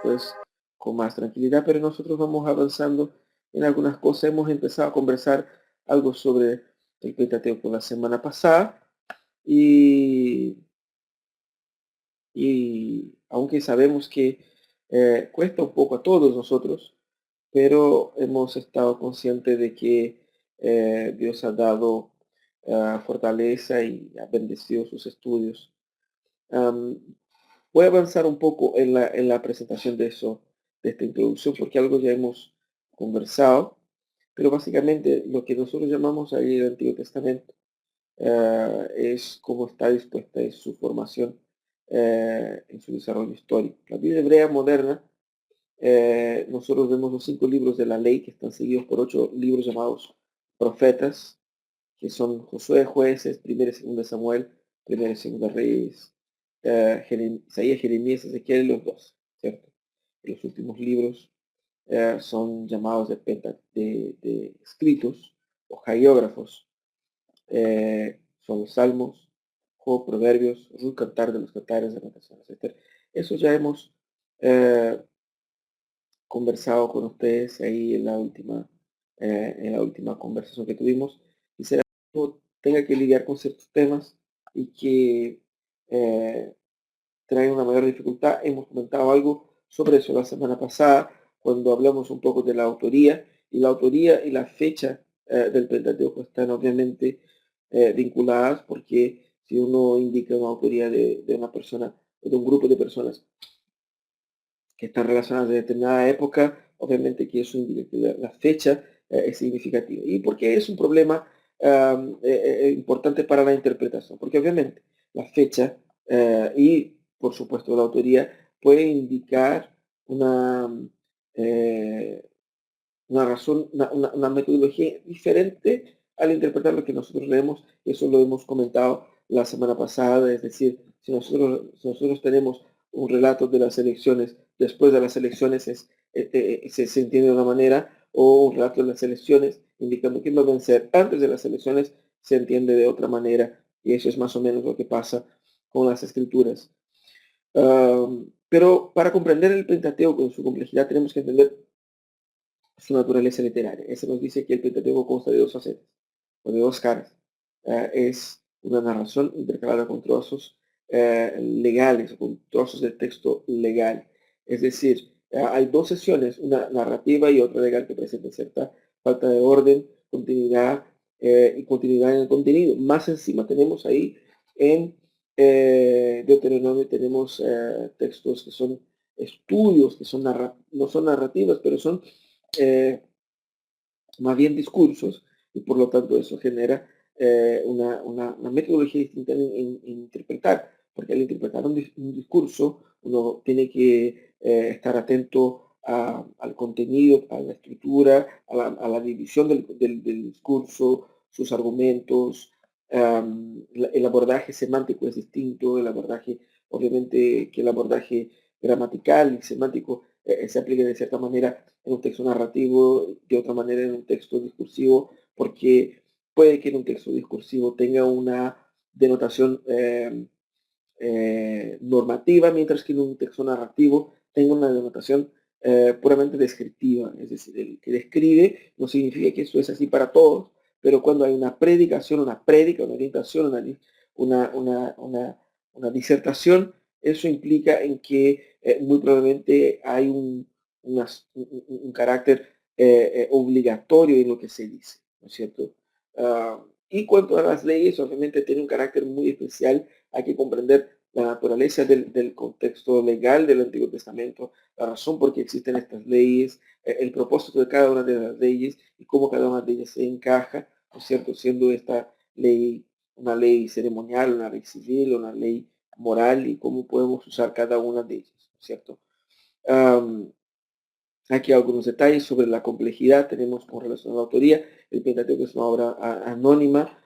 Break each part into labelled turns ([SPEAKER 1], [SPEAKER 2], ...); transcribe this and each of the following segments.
[SPEAKER 1] después con más tranquilidad, pero nosotros vamos avanzando en algunas cosas. Hemos empezado a conversar algo sobre el Pentateuco la semana pasada y, y aunque sabemos que cuesta un poco a todos nosotros, pero hemos estado conscientes de que Dios ha dado fortaleza y ha bendecido sus estudios. Am, Voy a avanzar un poco en la presentación de eso, de esta introducción, porque algo ya hemos conversado, pero básicamente lo que nosotros llamamos ahí el Antiguo Testamento es cómo está dispuesta en su formación, en su desarrollo histórico. La Biblia hebrea moderna, nosotros vemos los 5 libros de la ley que están seguidos por 8 libros llamados profetas, que son Josué, Jueces, Primera y Segunda Samuel, Primera y Segunda Reyes, Isaías, Jeremías, Ezequiel y los 12, ¿cierto? Y los últimos libros son llamados de escritos o hagiógrafos, son los Salmos, Job, Proverbios, Ruth, Cantar de los Cantares, Lamentaciones, etc. Eso ya hemos eh, conversado con ustedes ahí en la última conversación que tuvimos. Quisiera que uno tenga que lidiar con ciertos temas y que eh, traen una mayor dificultad. Hemos comentado algo sobre eso la semana pasada, cuando hablamos un poco de la autoría, y la autoría y la fecha del Pentateuco están obviamente vinculadas, porque si uno indica una autoría de una persona, de un grupo de personas que están relacionadas de determinada época, obviamente que eso indica que la fecha es significativa. ¿Y por qué es un problema importante para la interpretación? Porque obviamente la fecha y, por supuesto, la autoría puede indicar eh, una razón, una metodología diferente al interpretar lo que nosotros leemos. Eso lo hemos comentado la semana pasada, es decir, si nosotros tenemos un relato de las elecciones, después de las elecciones se entiende de una manera, o un relato de las elecciones indicando quién va a vencer antes de las elecciones, se entiende de otra manera, y eso es más o menos lo que pasa con las escrituras. Pero para comprender el Pentateuco en su complejidad tenemos que entender su naturaleza literaria. Ese nos dice que el Pentateuco consta de 2 facetas, o de 2 caras. Es una narración intercalada con trozos legales, o con trozos de texto legal. Es decir, hay 2 sesiones, una narrativa y otra legal, que presenta cierta falta de orden, continuidad y continuidad en el contenido. Más encima tenemos ahí en Deuteronomio, tenemos textos que son estudios, que son no son narrativas, pero son más bien discursos, y por lo tanto eso genera una metodología distinta en interpretar, porque al interpretar un discurso uno tiene que estar atento al contenido, a la estructura, a la división del discurso, sus argumentos, el abordaje semántico es distinto, el abordaje, obviamente que el abordaje gramatical y semántico se aplica de cierta manera en un texto narrativo, de otra manera en un texto discursivo, porque puede que en un texto discursivo tenga una denotación normativa, mientras que en un texto narrativo tenga una denotación puramente descriptiva. Es decir, el que describe no significa que eso es así para todos, pero cuando hay una predicación, una prédica, una orientación, una disertación, eso implica en que muy probablemente hay un carácter obligatorio en lo que se dice, ¿no es cierto? Y cuanto a las leyes, obviamente tiene un carácter muy especial. Hay que comprender la naturaleza del contexto legal del Antiguo Testamento, la razón por qué existen estas leyes, el propósito de cada una de las leyes y cómo cada una de ellas se encaja, ¿no es cierto? Siendo esta ley una ley ceremonial, una ley civil, una ley moral, y cómo podemos usar cada una de ellas, ¿no es cierto? Um, Aquí algunos detalles sobre la complejidad tenemos con relación a la autoría. El Pentateuco es una obra anónima,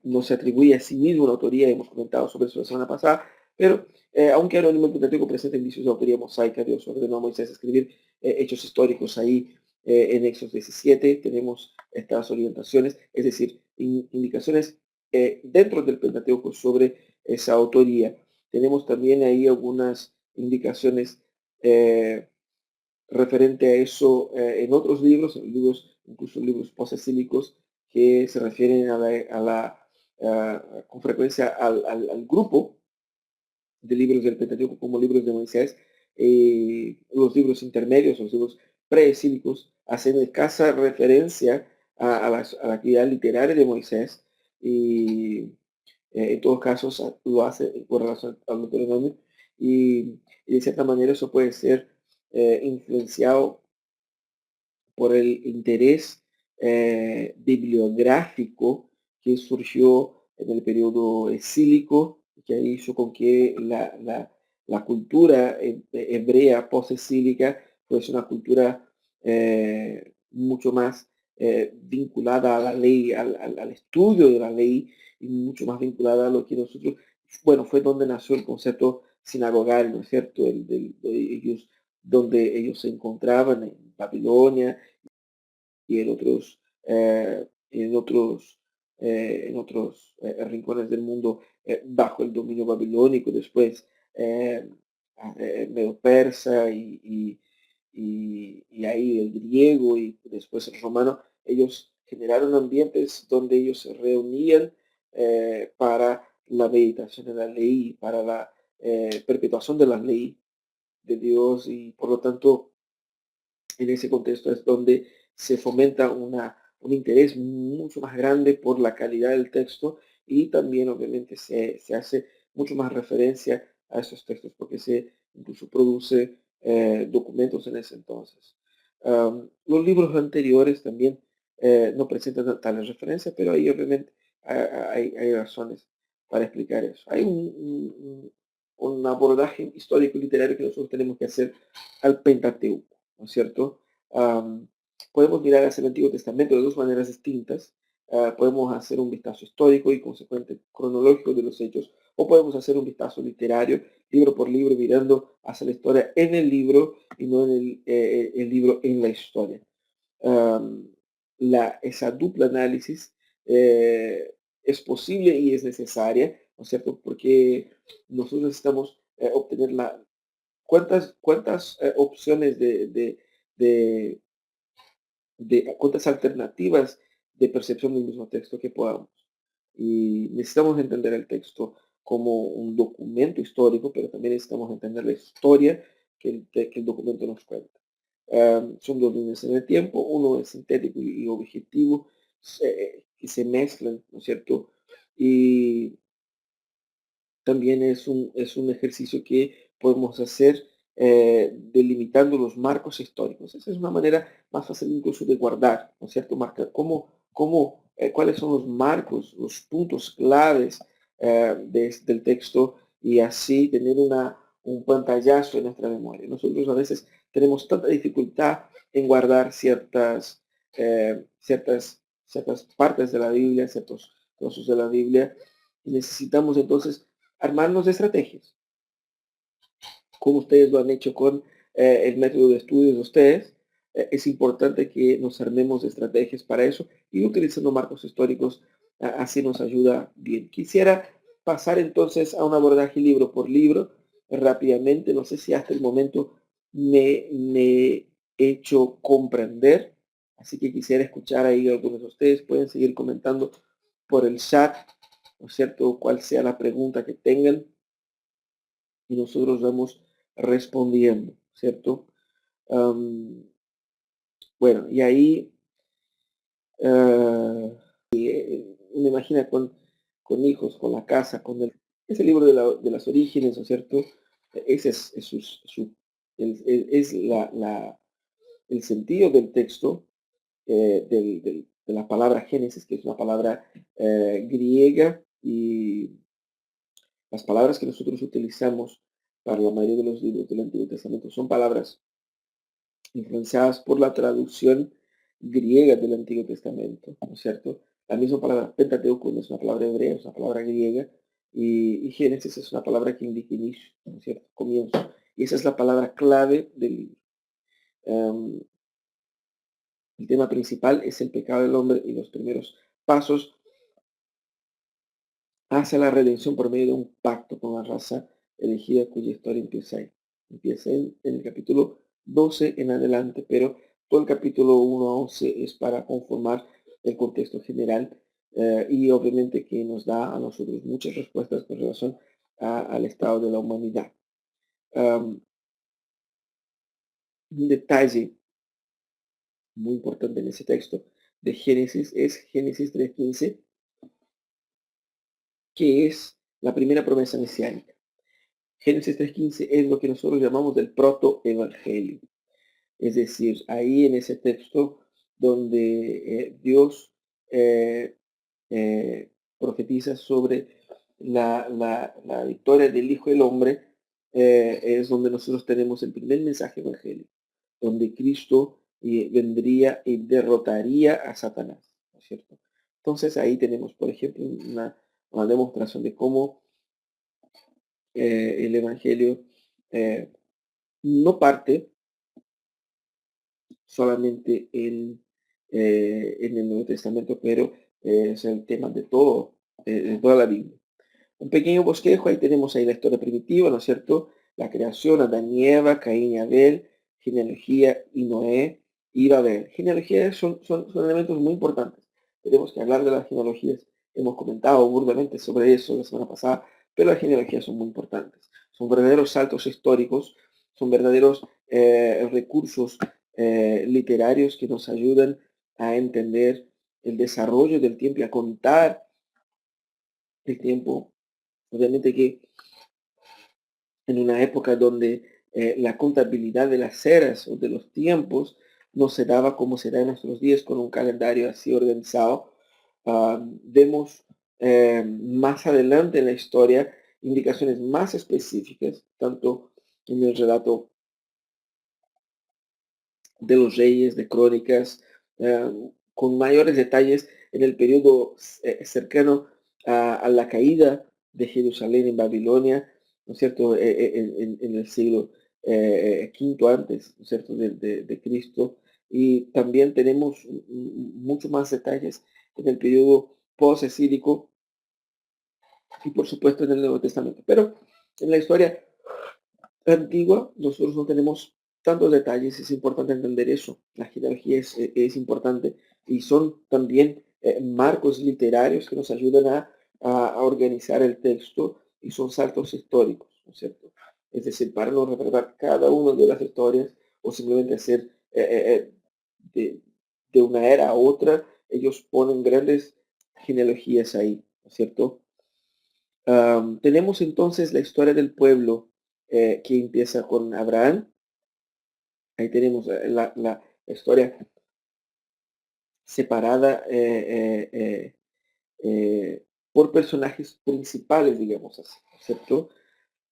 [SPEAKER 1] no se atribuye a sí mismo una autoría, hemos comentado sobre eso la semana pasada, pero aunque anónimo, el Pentateuco presenta indicios de autoría mosaica. Dios ordenó a Moisés a escribir hechos históricos ahí en Éxodo 17, tenemos estas orientaciones, es decir, indicaciones dentro del Pentateuco sobre esa autoría. Tenemos también ahí algunas indicaciones eh, referente a eso en otros libros, incluso libros posesílicos que se refieren con frecuencia al grupo de libros del Pentateuco como libros de Moisés, los libros intermedios, los libros preesílicos, hacen escasa referencia a la actividad literaria de Moisés y en todos casos lo hace con relación al Deuteronomio y de cierta manera eso puede ser influenciado por el interés bibliográfico que surgió en el periodo exílico, que hizo con que la cultura hebrea post-exílica fuese una cultura mucho más vinculada a la ley, al estudio de la ley, y mucho más vinculada a lo que nosotros, bueno, fue donde nació el concepto sinagogal, ¿no es cierto? Donde ellos se encontraban en Babilonia, y en otros rincones del mundo bajo el dominio babilónico, después eh, medio persa y ahí el griego y después el romano. Ellos generaron ambientes donde ellos se reunían para la meditación de la ley, para la perpetuación de la ley de Dios, y por lo tanto en ese contexto es donde se fomenta un interés mucho más grande por la calidad del texto, y también obviamente se hace mucho más referencia a esos textos porque se incluso produce documentos en ese entonces. Los libros anteriores también no presentan tales referencias, pero ahí obviamente hay razones para explicar eso. Hay un abordaje histórico y literario que nosotros tenemos que hacer al Pentateuco, ¿no es cierto? Am, Podemos mirar hacia el Antiguo Testamento de dos maneras distintas. Podemos hacer un vistazo histórico y consecuente cronológico de los hechos, o podemos hacer un vistazo literario, libro por libro, mirando hacia la historia en el libro y no en el libro en la historia. Am, esa dupla análisis es posible y es necesaria, ¿no es cierto? Porque nosotros necesitamos obtener cuántas opciones de, cuántas alternativas de percepción del mismo texto que podamos. Y necesitamos entender el texto como un documento histórico, pero también necesitamos entender la historia que el documento nos cuenta. Son dos líneas en el tiempo, uno es sintético y objetivo, que se mezclan, ¿no es cierto? Y también es un ejercicio que podemos hacer delimitando los marcos históricos. Esa es una manera más fácil incluso de guardar, ¿no es cierto? Marcar cuáles son los marcos, los puntos claves del texto, y así tener un pantallazo en nuestra memoria. Nosotros a veces tenemos tanta dificultad en guardar ciertas partes de la Biblia, ciertos trozos de la Biblia, y necesitamos entonces armarnos de estrategias, como ustedes lo han hecho con el método de estudios de ustedes. Es importante que nos armemos de estrategias para eso, y utilizando marcos históricos así nos ayuda bien. Quisiera pasar entonces a un abordaje libro por libro rápidamente. No sé si hasta el momento me he hecho comprender, así que quisiera escuchar ahí a algunos de ustedes. Pueden seguir comentando por el chat, ¿no es cierto?, cuál sea la pregunta que tengan, y nosotros vamos respondiendo, ¿cierto? Am, bueno, y ahí uno imagina con hijos, con la casa, ese libro de las orígenes, ¿no es cierto? Ese es el sentido del texto, de la palabra Génesis, que es una palabra griega, y las palabras que nosotros utilizamos para la mayoría de los libros del Antiguo Testamento son palabras influenciadas por la traducción griega del Antiguo Testamento, ¿no es cierto? La misma palabra Pentateuco no es una palabra hebrea, es una palabra griega, y Génesis es una palabra que indica inicio, ¿no es cierto? Comienzo. Y esa es la palabra clave del libro. Um, el tema principal es el pecado del hombre y los primeros pasos hacia la redención por medio de un pacto con la raza elegida, cuya historia empieza ahí. Empieza en el capítulo 12 en adelante, pero todo el capítulo 1 a 11 es para conformar el contexto general y obviamente que nos da a nosotros muchas respuestas con relación al estado de la humanidad. Um, un detalle muy importante en ese texto de Génesis es Génesis 3:15, que es la primera promesa mesiánica. Génesis 3:15 es lo que nosotros llamamos del protoevangelio. Es decir, ahí en ese texto donde Dios eh, profetiza sobre la victoria del Hijo del Hombre, es donde nosotros tenemos el primer mensaje evangélico, donde Cristo vendría y derrotaría a Satanás, ¿no es cierto? Entonces ahí tenemos, por ejemplo, una demostración de cómo el Evangelio no parte solamente en el Nuevo Testamento, pero es el tema de toda la Biblia. Un pequeño bosquejo, ahí tenemos ahí la historia primitiva, ¿no es cierto? La creación, Adán y Eva, Caín y Abel, genealogía y Noé y Babel. Genealogías son elementos muy importantes. Tenemos que hablar de las genealogías. Hemos comentado burdamente sobre eso la semana pasada, pero las genealogías son muy importantes. Son verdaderos saltos históricos, son verdaderos recursos literarios que nos ayudan a entender el desarrollo del tiempo y a contar el tiempo. Obviamente que en una época donde la contabilidad de las eras o de los tiempos no se daba como se da en nuestros días con un calendario así organizado, vemos más adelante en la historia indicaciones más específicas, tanto en el relato de los reyes, de crónicas, eh, con mayores detalles en el periodo cercano a la caída de Jerusalén en Babilonia, ¿no es cierto?, en el siglo V antes, ¿no es cierto?, de Cristo. Y también tenemos mucho más detalles en el periodo post-exílico y por supuesto en el Nuevo Testamento. Pero en la historia antigua, nosotros no tenemos tantos detalles, es importante entender eso. La genealogía es importante y son también marcos literarios que nos ayudan a organizar el texto y son saltos históricos, ¿no es cierto? Es decir, para no retratar cada una de las historias o simplemente hacer de, de una era a otra, ellos ponen grandes genealogías ahí, ¿no es cierto? Tenemos entonces la historia del pueblo que empieza con Abraham. Ahí tenemos la historia separada por personajes principales, digamos así, ¿cierto?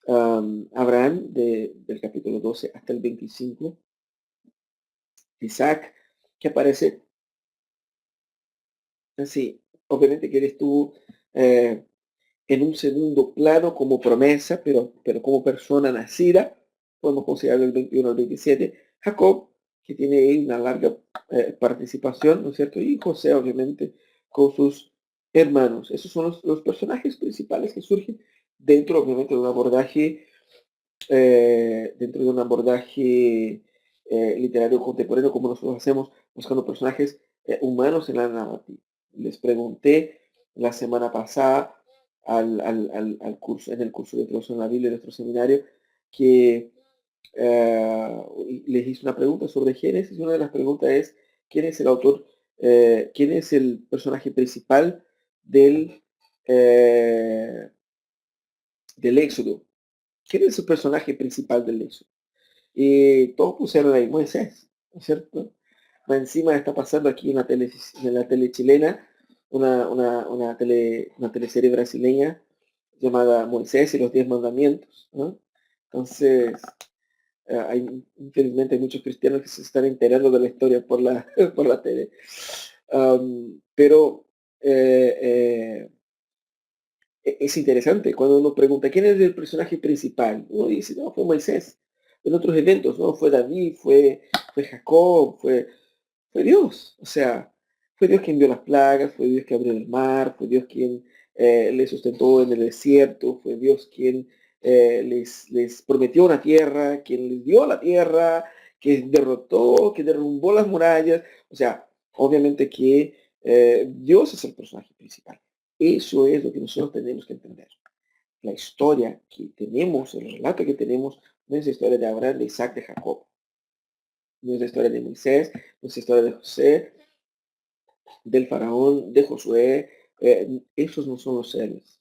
[SPEAKER 1] Abraham del capítulo 12 hasta el 25. Isaac, que aparece así, obviamente que él estuvo en un segundo plano como promesa, pero como persona nacida, podemos considerar el 21 al 27, Jacob, que tiene ahí una larga participación, ¿no es cierto? Y José, obviamente, con sus hermanos. Esos son los personajes principales que surgen dentro, obviamente, de un abordaje, literario contemporáneo, como nosotros hacemos, buscando personajes humanos en la narrativa. Les pregunté la semana pasada al curso, en el curso de introducción a la Biblia de nuestro seminario, que les hice una pregunta sobre Génesis. Una de las preguntas es, ¿quién es el autor, quién es el personaje principal eh, del Éxodo? ¿Quién es el personaje principal del Éxodo? Y todos pusieron ahí Moisés, ¿no es cierto? Encima está pasando aquí en la tele chilena, una teleserie brasileña llamada Moisés y los 10 mandamientos, ¿no? Entonces, infelizmente hay muchos cristianos que se están enterando de la historia por la, por la tele. Pero es interesante cuando uno pregunta, ¿quién es el personaje principal? Uno dice, no, fue Moisés. En otros eventos, ¿no? Fue David, fue Jacob, fue Dios. O sea, fue Dios quien envió las plagas, fue Dios que abrió el mar, fue Dios quien le sustentó en el desierto, fue Dios quien les prometió una tierra, quien les dio la tierra, que derrotó, que derrumbó las murallas. O sea, obviamente que Dios es el personaje principal. Eso es lo que nosotros tenemos que entender. La historia que tenemos, el relato que tenemos, no es la historia de Abraham, de Isaac, de Jacob. No es la historia de Moisés, no es la historia de José, del faraón, de Josué. Esos no son los héroes.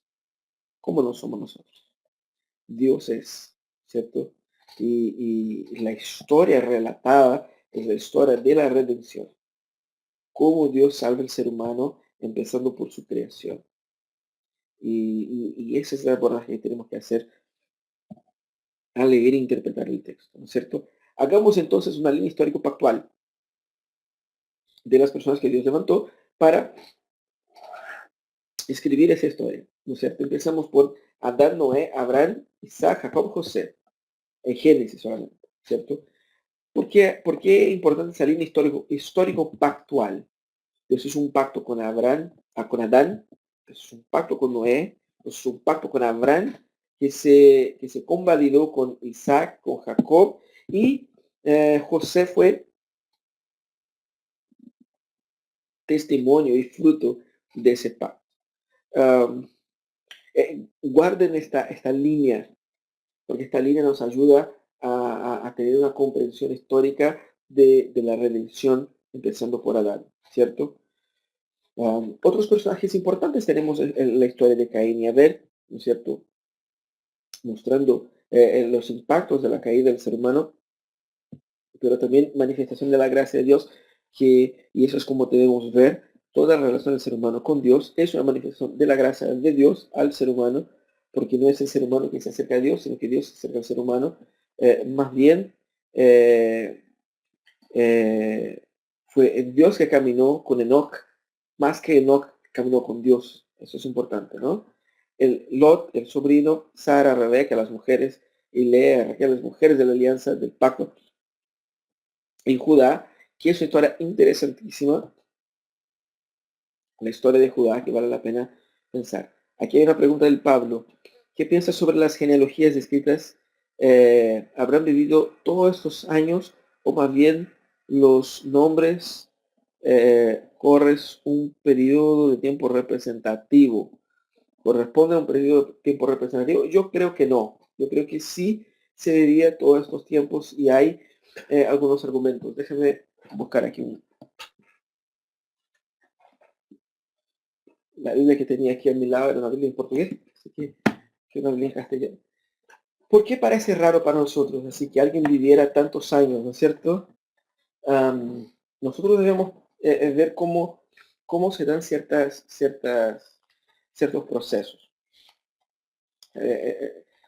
[SPEAKER 1] ¿Cómo no somos nosotros? Dios es, ¿cierto? Y la historia relatada es la historia de la redención. Cómo Dios salva al ser humano, empezando por su creación. Y ese es el abordaje que tenemos que hacer al leer e interpretar el texto, ¿no es cierto? Hagamos entonces una línea histórico-pactual de las personas que Dios levantó para escribir esa historia, ¿no es cierto? Empezamos por Adán, Noé, Abraham, Isaac, Jacob, José, en Génesis solamente, ¿cierto? ¿Por qué es importante esa línea histórico-pactual? Dios es un pacto con Abraham, con Adán, Dios es un pacto con Noé, Dios es un pacto con Abraham, que se convalidó con Isaac, con Jacob, y José fue testimonio y fruto de ese pacto. Um, Guarden esta línea, porque esta línea nos ayuda a tener una comprensión histórica de la redención, empezando por Adán, ¿cierto? Otros personajes importantes tenemos en la historia de Caín y Abel, ¿no es cierto? Mostrando los impactos de la caída del ser humano, pero también manifestación de la gracia de Dios, y eso es como debemos ver, toda la relación del ser humano con Dios es una manifestación de la gracia de Dios al ser humano, porque no es el ser humano que se acerca a Dios, sino que Dios se acerca al ser humano. Más bien, eh, eh, fue Dios que caminó con Enoch, más que Enoch caminó con Dios. Eso es importante, ¿no? El Lot, el sobrino, Sara, Rebeca, las mujeres, y Lea, Raquel, las mujeres de la alianza del pacto en Judá, que es una historia interesantísima, la historia de Judá, que vale la pena pensar. Aquí hay una pregunta del Pablo. ¿Qué piensas sobre las genealogías descritas? ¿Habrán vivido todos estos años o más bien los nombres corres un periodo de tiempo representativo? ¿Corresponde a un periodo de tiempo representativo? Yo creo que no. Yo creo que sí se debía todos estos tiempos y hay algunos argumentos. Déjenme buscar aquí la Biblia que tenía aquí a mi lado era una Biblia en portugués, así que una Biblia en castellano. ¿Por qué parece raro para nosotros así que alguien viviera tantos años, ¿no es cierto? Nosotros debemos ver cómo se dan ciertos procesos.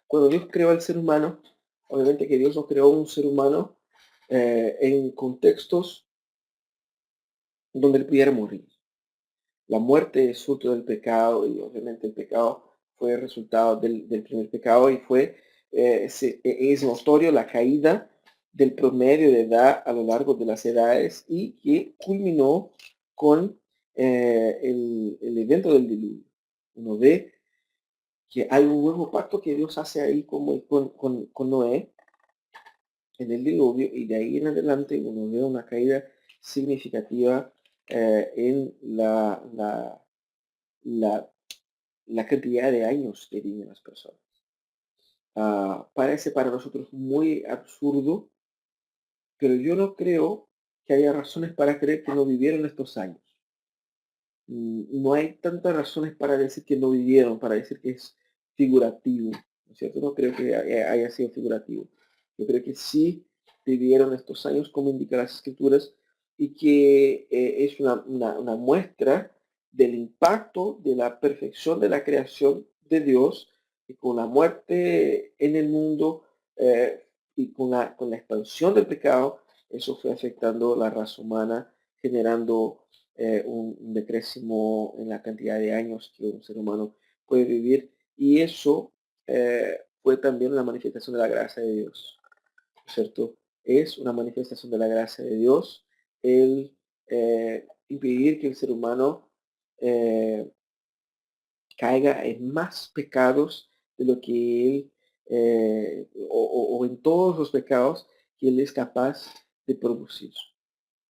[SPEAKER 1] Cuando Dios creó al ser humano, obviamente que Dios nos creó un ser humano en contextos donde él pudiera morir. La muerte es fruto del pecado y obviamente el pecado fue el resultado del primer pecado y es notorio la caída del promedio de edad a lo largo de las edades y que culminó con el evento del diluvio. Uno ve que hay un nuevo pacto que Dios hace ahí como con Noé en el diluvio y de ahí en adelante uno ve una caída significativa en la, la cantidad de años que viven las personas. Parece para nosotros muy absurdo, pero yo no creo que haya razones para creer que no vivieron estos años. No hay tantas razones para decir que no vivieron, para decir que es figurativo, ¿no es cierto? No creo que haya sido figurativo. Yo creo que sí vivieron estos años como indican las escrituras y que es una muestra del impacto de la perfección de la creación de Dios y con la muerte en el mundo y con la expansión del pecado, eso fue afectando la raza humana, generando un decréscimo en la cantidad de años que un ser humano puede vivir y eso fue también una manifestación de la gracia de Dios, ¿cierto? Es una manifestación de la gracia de Dios el impedir que el ser humano caiga en más pecados de lo que él o en todos los pecados que Él es capaz de producir.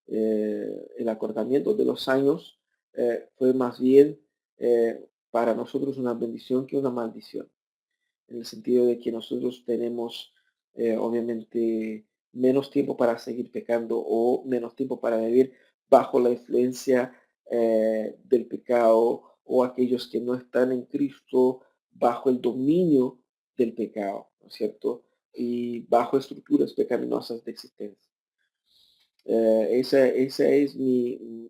[SPEAKER 1] El acortamiento de los años fue más bien para nosotros una bendición que una maldición, en el sentido de que nosotros tenemos obviamente menos tiempo para seguir pecando o menos tiempo para vivir bajo la influencia del pecado, o aquellos que no están en Cristo bajo el dominio del pecado, ¿no es cierto? Y bajo estructuras pecaminosas de existencia. Esa es mi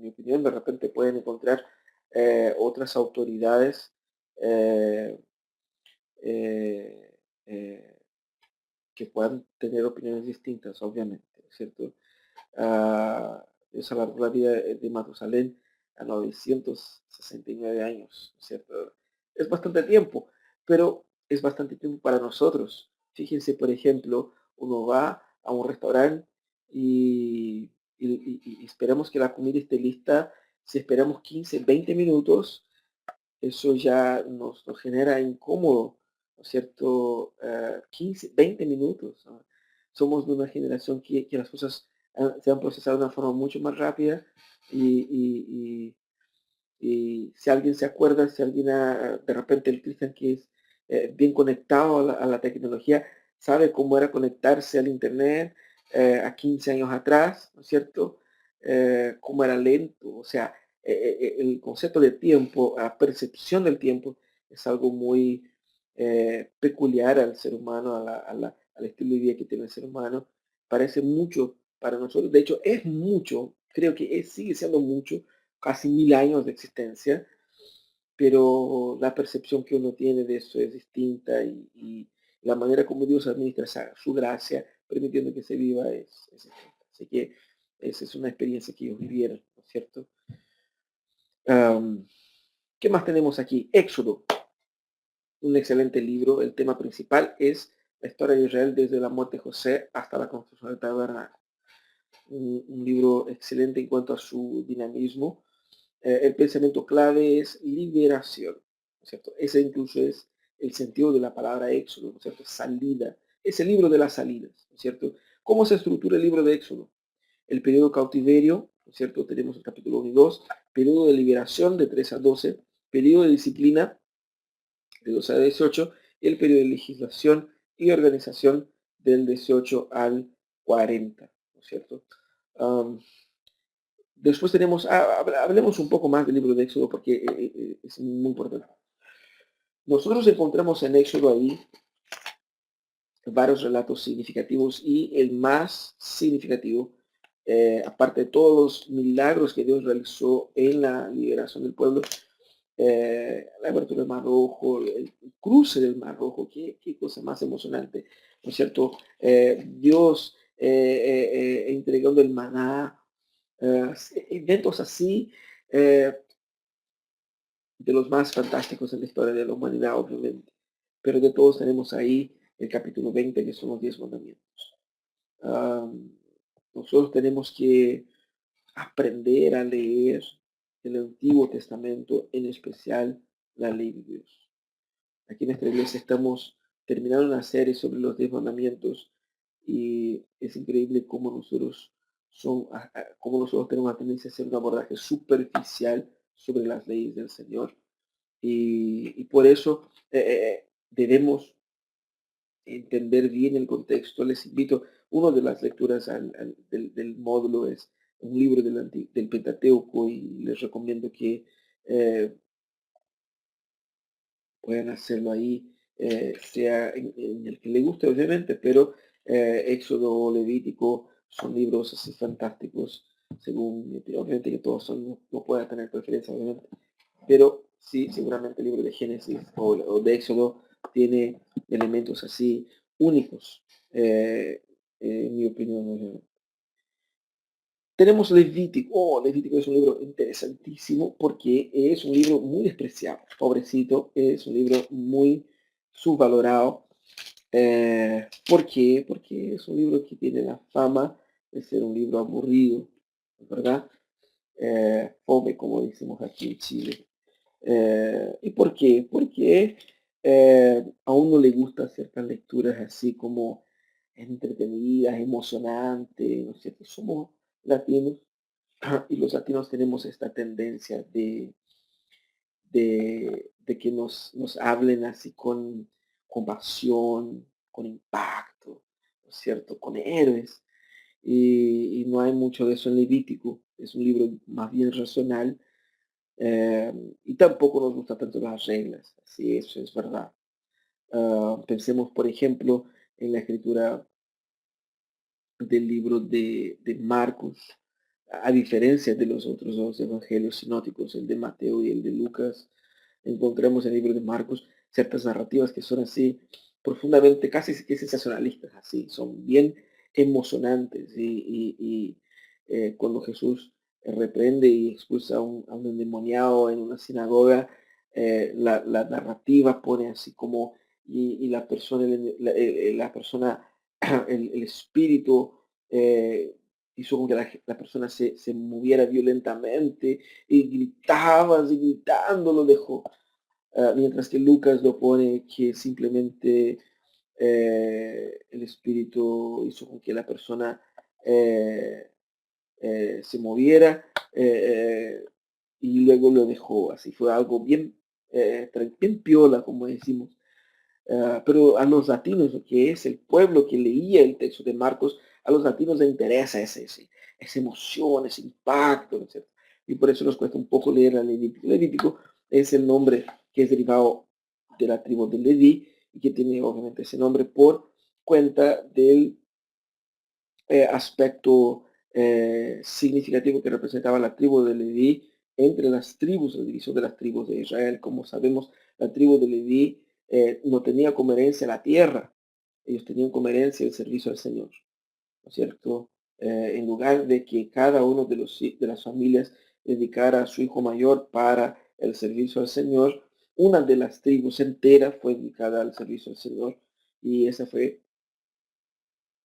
[SPEAKER 1] opinión. De repente pueden encontrar otras autoridades eh, eh, eh, que puedan tener opiniones distintas, obviamente, ¿cierto? Dios alargó la vida de Matusalén a 969 años, ¿cierto? Es bastante tiempo, pero es bastante tiempo para nosotros. Fíjense, por ejemplo, uno va a un restaurante y esperamos que la comida esté lista. Si esperamos 15, 20 minutos, eso ya nos genera incómodo, ¿no es cierto? 15, 20 minutos, ¿no? Somos de una generación que las cosas se han procesado de una forma mucho más rápida y, y si alguien se acuerda, si alguien de repente el Cristian que es bien conectado a la tecnología, sabe cómo era conectarse al Internet a 15 años atrás, ¿no es cierto? Cómo era lento, o sea, el concepto de tiempo, la percepción del tiempo es algo muy peculiar al ser humano, al estilo de vida que tiene el ser humano. Parece mucho para nosotros, de hecho es mucho, creo que sigue siendo mucho, casi 1000 años de existencia, pero la percepción que uno tiene de eso es distinta y la manera como Dios administra su gracia, permitiendo que se viva, es distinta. Así que esa es una experiencia que ellos vivieron, ¿no es cierto? Um, ¿Qué más tenemos aquí? Éxodo, un excelente libro. El tema principal es la historia de Israel desde la muerte de José hasta la construcción del tabernáculo. Un libro excelente en cuanto a su dinamismo. El pensamiento clave es liberación, ¿no es cierto? Ese incluso es el sentido de la palabra Éxodo, ¿no es cierto? Salida. Es el libro de las salidas, ¿no es cierto? ¿Cómo se estructura el libro de Éxodo? El periodo cautiverio, ¿no es cierto? Tenemos el capítulo 1 y 2, periodo de liberación de 3 a 12, periodo de disciplina de 12 a 18, y el periodo de legislación y organización del 18 al 40, ¿no es cierto? Um, Después tenemos, hablemos un poco más del libro de Éxodo porque es muy importante. Nosotros encontramos en Éxodo ahí varios relatos significativos y el más significativo, aparte de todos los milagros que Dios realizó en la liberación del pueblo, la abertura del Mar Rojo, el cruce del Mar Rojo, qué cosa más emocionante, ¿no es cierto? Dios entregando el maná, eventos así, eh, de los más fantásticos en la historia de la humanidad, obviamente. Pero de todos tenemos ahí el capítulo 20, que son los 10 mandamientos. Um, Nosotros tenemos que aprender a leer el Antiguo Testamento, en especial la ley de Dios. Aquí en nuestra iglesia estamos terminando una serie sobre los 10 mandamientos y es increíble cómo cómo nosotros tenemos la tendencia a hacer un abordaje superficial sobre las leyes del Señor y por eso debemos entender bien el contexto. Les invito, una de las lecturas del módulo es un libro del Pentateuco y les recomiendo que eh, puedan hacerlo ahí, sea en el que le guste obviamente, pero Éxodo, Levítico son libros así fantásticos, según mi opinión. Obviamente que todos son, no pueden tener preferencia obviamente, pero sí, seguramente el libro de Génesis o de Éxodo tiene elementos así únicos, en mi opinión. Tenemos Levítico. Levítico es un libro interesantísimo porque es un libro muy despreciado. Pobrecito, es un libro muy subvalorado. ¿Por qué? Porque es un libro que tiene la fama de ser un libro aburrido, ¿verdad? Fome, como decimos aquí en Chile. ¿Y por qué? Porque a uno le gusta ciertas lecturas así como entretenidas, emocionantes, ¿no es cierto? Somos latinos y los latinos tenemos esta tendencia de que nos hablen así con pasión, con impacto, ¿no es cierto? Con héroes. Y no hay mucho de eso en Levítico. Es un libro más bien racional, eh, y tampoco nos gustan tanto las reglas. Así, eso es verdad. Pensemos, por ejemplo, en la escritura del libro de Marcos, a diferencia de los otros dos evangelios sinóticos, el de Mateo y el de Lucas, encontramos en el libro de Marcos ciertas narrativas que son así profundamente, casi que sensacionalistas, así, son bien emocionantes. Cuando Jesús reprende y expulsa a un endemoniado en una sinagoga, la narrativa pone así como, y la persona el espíritu hizo con que la persona se moviera violentamente y gritaba, así gritando lo dejó. Mientras que Lucas lo pone que simplemente el espíritu hizo con que la persona eh, se moviera, y luego lo dejó. Así fue algo bien, bien piola, como decimos. Pero a los latinos, que es el pueblo que leía el texto de Marcos, a los latinos les interesa esa emoción, ese impacto, ¿no es cierto? Y por eso nos cuesta un poco leer a Levítico. Levítico es el nombre que es derivado de la tribu de Leví y que tiene obviamente ese nombre por cuenta del aspecto significativo que representaba la tribu de Leví entre las tribus, la división de las tribus de Israel. Como sabemos, la tribu de Leví no tenía como herencia la tierra, ellos tenían como herencia el servicio al Señor, ¿no es cierto? En lugar de que cada uno de las familias dedicara a su hijo mayor para el servicio al Señor, una de las tribus enteras fue dedicada al servicio al Señor, y esa fue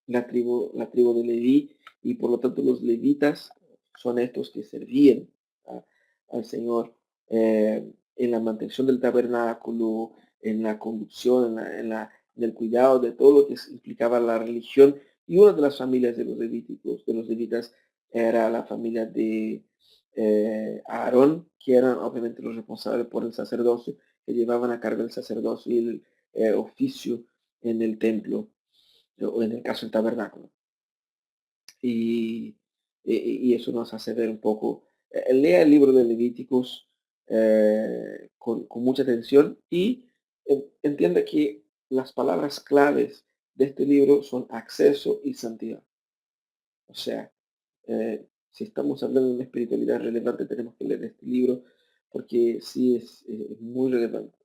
[SPEAKER 1] la tribu de Leví, y por lo tanto los levitas son estos que servían a- al Señor en la mantención del tabernáculo, en la conducción, en el cuidado de todo lo que implicaba la religión. Y una de las familias de los levíticos, de los levitas, era la familia de Aarón, que eran obviamente los responsables por el sacerdocio, que llevaban a cargo el sacerdocio y el oficio en el templo, o en el caso del tabernáculo. Y, y eso nos hace ver un poco, lea el libro de Levíticos con mucha atención y entienda que las palabras claves de este libro son acceso y santidad. O sea, si estamos hablando de una espiritualidad relevante, tenemos que leer este libro porque sí es muy relevante,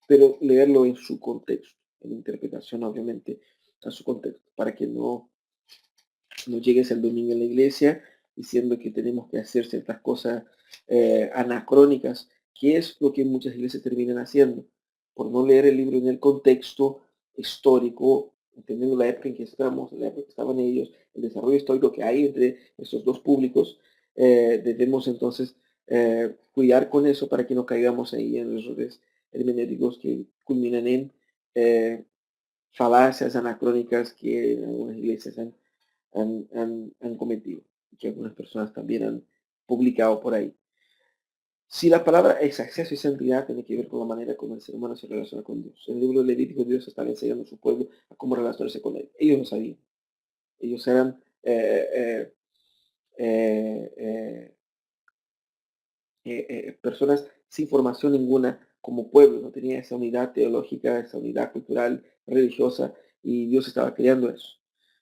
[SPEAKER 1] pero leerlo en su contexto, en interpretación obviamente a su contexto, para que no llegues el domingo en la iglesia diciendo que tenemos que hacer ciertas cosas anacrónicas, que es lo que muchas iglesias terminan haciendo, por no leer el libro en el contexto histórico, entendiendo la época en que estamos, la época que estaban ellos, el desarrollo histórico que hay entre estos dos públicos. Debemos entonces cuidar con eso para que no caigamos ahí en errores hermenéuticos que culminan en falacias anacrónicas que en algunas iglesias han cometido y que algunas personas también han publicado por ahí. Si la palabra es acceso y santidad, tiene que ver con la manera como el ser humano se relaciona con Dios. En el libro de Levítico, Dios estaba enseñando a su pueblo a cómo relacionarse con él. Ellos no sabían. Ellos eran eh, eh, personas sin formación ninguna como pueblo. No tenía esa unidad teológica, esa unidad cultural, religiosa, y Dios estaba creando eso.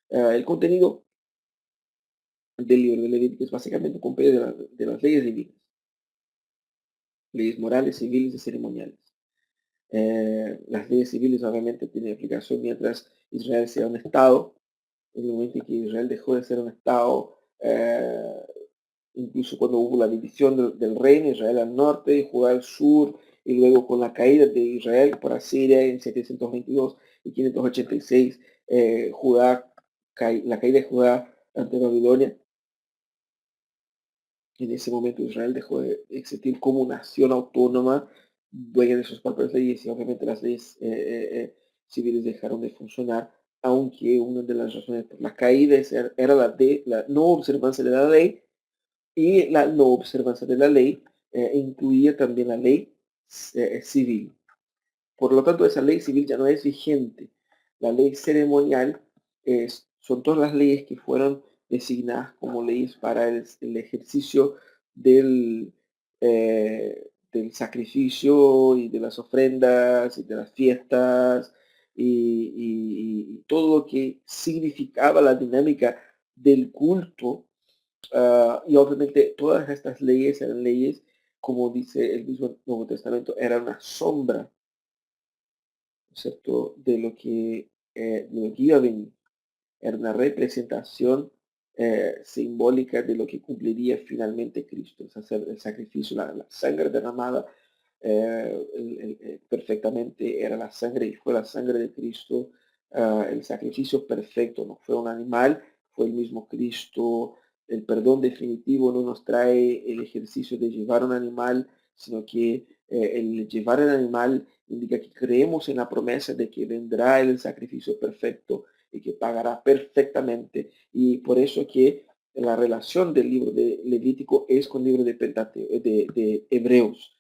[SPEAKER 1] El contenido del libro de Levítico es básicamente un compendio de las leyes divinas, leyes morales, civiles y ceremoniales. Las leyes civiles obviamente tienen aplicación mientras Israel sea un Estado. En el momento en que Israel dejó de ser un Estado, incluso cuando hubo la división del reino, Israel al norte, Judá al sur, y luego con la caída de Israel por Asiria en 722 y 586, la caída de Judá ante Babilonia. En ese momento Israel dejó de existir como nación autónoma dueña de sus propias leyes y obviamente las leyes civiles dejaron de funcionar, aunque una de las razones por la caída era la no observancia de la ley, y la no observancia de la ley incluía también la ley civil. Por lo tanto, esa ley civil ya no es vigente. La ley ceremonial son todas las leyes que fueron designadas como leyes para el ejercicio del, del sacrificio y de las ofrendas y de las fiestas y todo lo que significaba la dinámica del culto. Y obviamente todas estas leyes eran leyes, como dice el mismo Nuevo Testamento, eran una sombra, ¿cierto?, de lo que iba a venir. Era una representación simbólica de lo que cumpliría finalmente Cristo, el sacrificio, la sangre derramada perfectamente era la sangre y fue la sangre de Cristo, el sacrificio perfecto, no fue un animal, fue el mismo Cristo. El perdón definitivo no nos trae el ejercicio de llevar un animal, sino que el llevar el animal indica que creemos en la promesa de que vendrá el sacrificio perfecto y que pagará perfectamente. Y por eso que la relación del libro de Levítico es con el libro de Hebreos.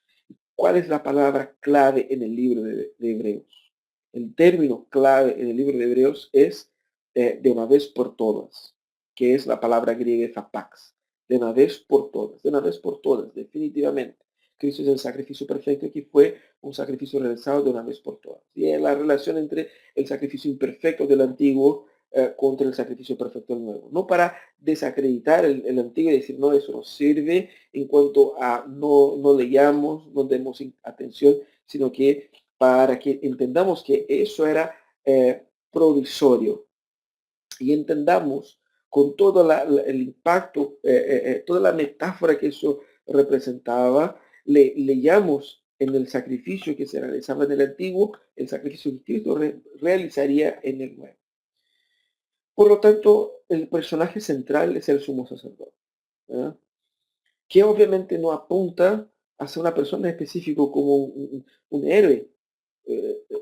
[SPEAKER 1] ¿Cuál es la palabra clave en el libro de Hebreos? El término clave en el libro de Hebreos es de una vez por todas, que es la palabra griega fapax. De una vez por todas, definitivamente. Cristo es el sacrificio perfecto que fue un sacrificio realizado de una vez por todas. Y es la relación entre el sacrificio imperfecto del antiguo contra el sacrificio perfecto del nuevo. No para desacreditar el antiguo y decir, no, eso no sirve, en cuanto a no leamos, no demos atención, sino que para que entendamos que eso era provisorio y entendamos con todo el impacto, toda la metáfora que eso representaba, leamos en el sacrificio que se realizaba en el antiguo, el sacrificio que Cristo realizaría en el nuevo. Por lo tanto, el personaje central es el sumo sacerdote, ¿verdad?, que obviamente no apunta a ser una persona específica como un héroe,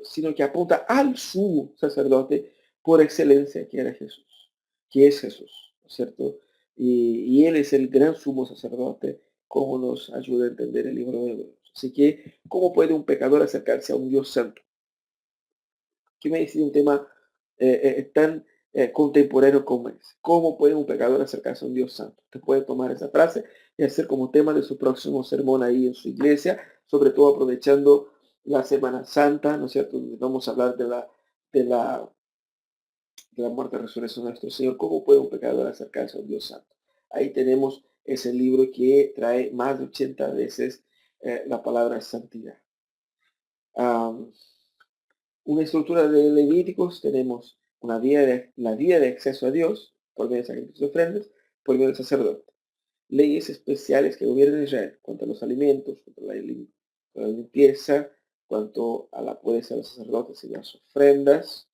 [SPEAKER 1] sino que apunta al sumo sacerdote por excelencia, que era Jesús, que es Jesús, ¿no es cierto? Y Él es el gran sumo sacerdote, como nos ayuda a entender el libro de Hebreos. Así que, ¿cómo puede un pecador acercarse a un Dios santo? ¿Qué me dice un tema tan contemporáneo como es? ¿Cómo puede un pecador acercarse a un Dios santo? Usted puede tomar esa frase y hacer como tema de su próximo sermón ahí en su iglesia, sobre todo aprovechando la Semana Santa, ¿no es cierto?, donde vamos a hablar de la, de la muerte y resurrección de nuestro Señor. ¿Cómo puede un pecador acercarse a un Dios santo? Ahí tenemos ese libro que trae más de 80 veces la palabra santidad. Una estructura de Levíticos, tenemos la vía de acceso a Dios, por medio de sacrificios y ofrendas, por medio del sacerdote. Leyes especiales que gobiernan Israel, cuanto a los alimentos, cuanto a la limpieza, cuanto a la pureza de los sacerdotes y las ofrendas.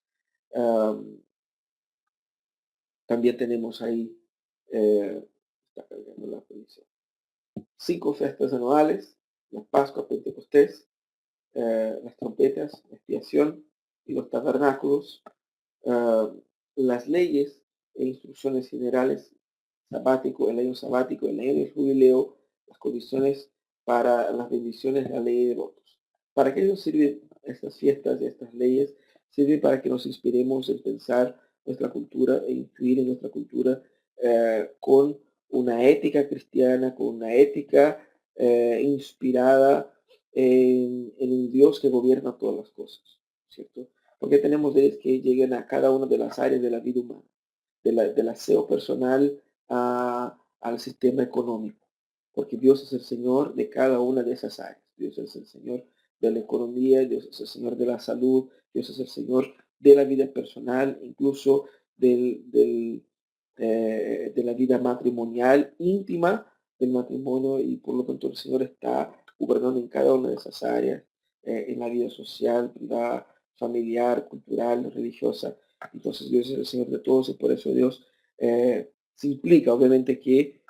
[SPEAKER 1] También tenemos ahí, está cargando la policía, 5 fiestas anuales, la Pascua, Pentecostés, las trompetas, la expiación y los tabernáculos. uh, las leyes e instrucciones generales, sabático, el año sabático, el año del jubileo, las condiciones para las bendiciones de la ley de votos. ¿Para qué nos sirven estas fiestas y estas leyes? Sirve para que nos inspiremos en pensar nuestra cultura e influir en nuestra cultura con una ética cristiana, con una ética inspirada en un Dios que gobierna todas las cosas, ¿cierto? Porque tenemos leyes que lleguen a cada una de las áreas de la vida humana, del aseo personal al sistema económico, porque Dios es el Señor de cada una de esas áreas. Dios es el Señor de la economía, Dios es el Señor de la salud, Dios es el Señor de la vida personal, incluso de la vida matrimonial íntima del matrimonio, y por lo tanto el Señor está gobernando en cada una de esas áreas, en la vida social, privada, familiar, cultural, religiosa. Entonces Dios es el Señor de todos y por eso Dios se implica obviamente que